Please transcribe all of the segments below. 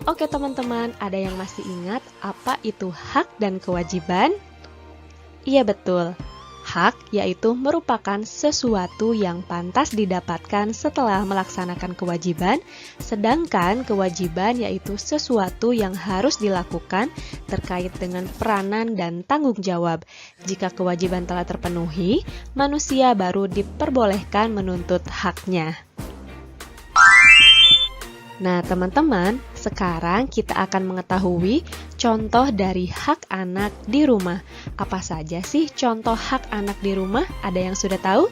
Oke teman-teman, ada yang masih ingat apa itu hak dan kewajiban? Iya betul, hak yaitu merupakan sesuatu yang pantas didapatkan setelah melaksanakan kewajiban, sedangkan kewajiban yaitu sesuatu yang harus dilakukan terkait dengan peranan dan tanggung jawab. Jika kewajiban telah terpenuhi, manusia baru diperbolehkan menuntut haknya. Nah, teman-teman, sekarang kita akan mengetahui contoh dari hak anak di rumah. Apa saja sih contoh hak anak di rumah? Ada yang sudah tahu?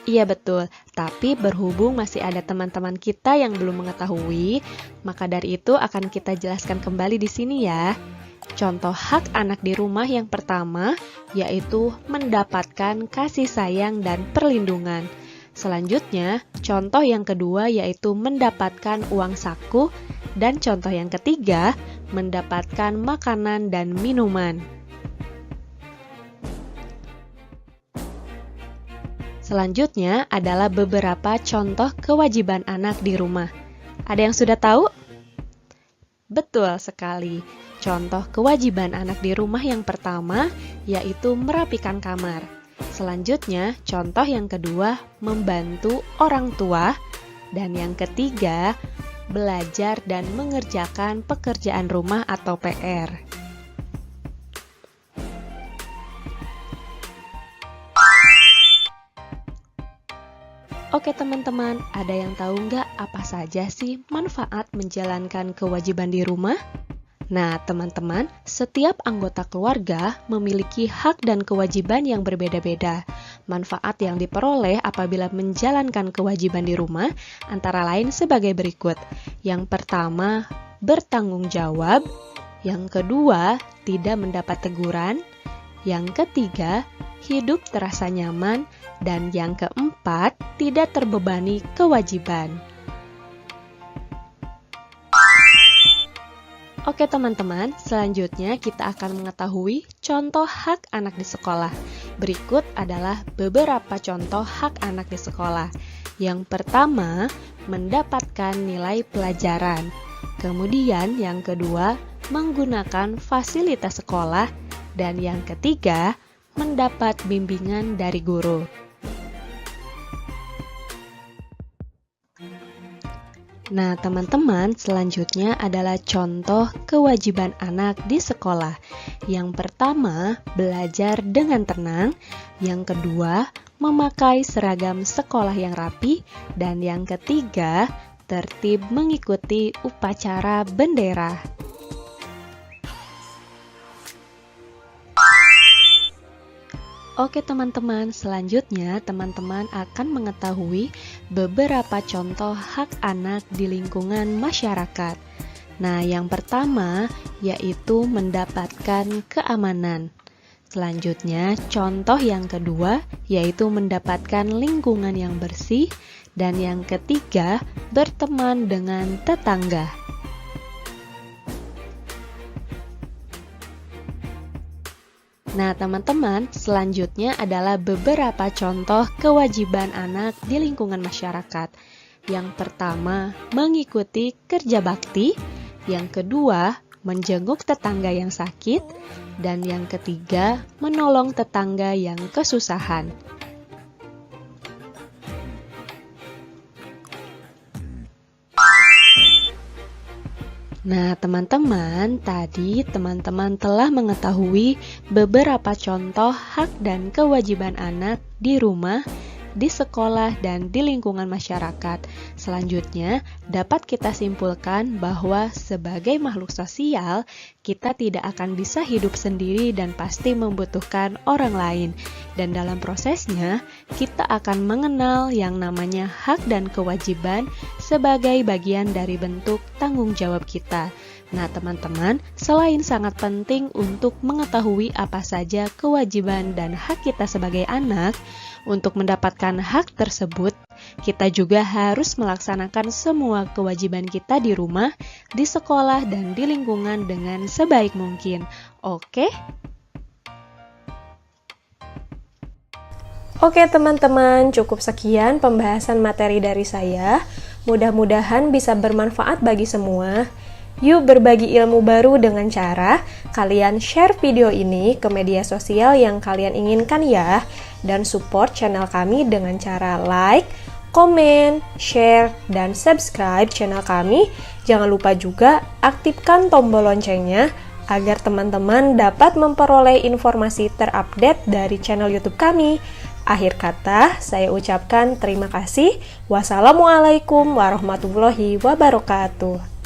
Iya betul, tapi berhubung masih ada teman-teman kita yang belum mengetahui, maka dari itu akan kita jelaskan kembali di sini ya. Contoh hak anak di rumah yang pertama yaitu mendapatkan kasih sayang dan perlindungan. Selanjutnya, contoh yang kedua yaitu mendapatkan uang saku, dan contoh yang ketiga, mendapatkan makanan dan minuman. Selanjutnya adalah beberapa contoh kewajiban anak di rumah. Ada yang sudah tahu? Betul sekali. Contoh kewajiban anak di rumah yang pertama yaitu merapikan kamar. Selanjutnya, contoh yang kedua, membantu orang tua. Dan yang ketiga, belajar dan mengerjakan pekerjaan rumah atau PR. Oke teman-teman, ada yang tahu nggak apa saja sih manfaat menjalankan kewajiban di rumah? Nah, teman-teman, setiap anggota keluarga memiliki hak dan kewajiban yang berbeda-beda. Manfaat yang diperoleh apabila menjalankan kewajiban di rumah antara lain sebagai berikut. Yang pertama, bertanggung jawab. Yang kedua, tidak mendapat teguran. Yang ketiga, hidup terasa nyaman. Dan yang keempat, tidak terbebani kewajiban. Oke teman-teman, selanjutnya kita akan mengetahui contoh hak anak di sekolah. Berikut adalah beberapa contoh hak anak di sekolah. Yang pertama, mendapatkan nilai pelajaran. Kemudian yang kedua, menggunakan fasilitas sekolah. Dan yang ketiga, mendapat bimbingan dari guru. Nah, teman-teman, selanjutnya adalah contoh kewajiban anak di sekolah. Yang pertama, belajar dengan tenang. Yang kedua, memakai seragam sekolah yang rapi. Dan yang ketiga, tertib mengikuti upacara bendera. Oke teman-teman, selanjutnya teman-teman akan mengetahui beberapa contoh hak anak di lingkungan masyarakat. Nah, yang pertama yaitu mendapatkan keamanan. Selanjutnya, contoh yang kedua yaitu mendapatkan lingkungan yang bersih. Dan yang ketiga, berteman dengan tetangga. Nah, teman-teman, selanjutnya adalah beberapa contoh kewajiban anak di lingkungan masyarakat. Yang pertama, mengikuti kerja bakti. Yang kedua, menjenguk tetangga yang sakit. Dan yang ketiga, menolong tetangga yang kesusahan. Nah, teman-teman, tadi teman-teman telah mengetahui beberapa contoh hak dan kewajiban anak di rumah, di sekolah, dan di lingkungan masyarakat. Selanjutnya, dapat kita simpulkan bahwa sebagai makhluk sosial, kita tidak akan bisa hidup sendiri dan pasti membutuhkan orang lain. Dan dalam prosesnya, kita akan mengenal yang namanya hak dan kewajiban sebagai bagian dari bentuk tanggung jawab kita. Nah, teman-teman, selain sangat penting untuk mengetahui apa saja kewajiban dan hak kita sebagai anak, untuk mendapatkan hak tersebut, kita juga harus melaksanakan semua kewajiban kita di rumah, di sekolah, dan di lingkungan dengan sebaik mungkin. Oke? Oke teman-teman, cukup sekian pembahasan materi dari saya. Mudah-mudahan bisa bermanfaat bagi semua. Yuk berbagi ilmu baru dengan cara kalian share video ini ke media sosial yang kalian inginkan ya. Dan support channel kami dengan cara like, komen, share, dan subscribe channel kami. Jangan lupa juga aktifkan tombol loncengnya agar teman-teman dapat memperoleh informasi terupdate dari channel YouTube kami. Akhir kata, saya ucapkan terima kasih. Wassalamualaikum warahmatullahi wabarakatuh.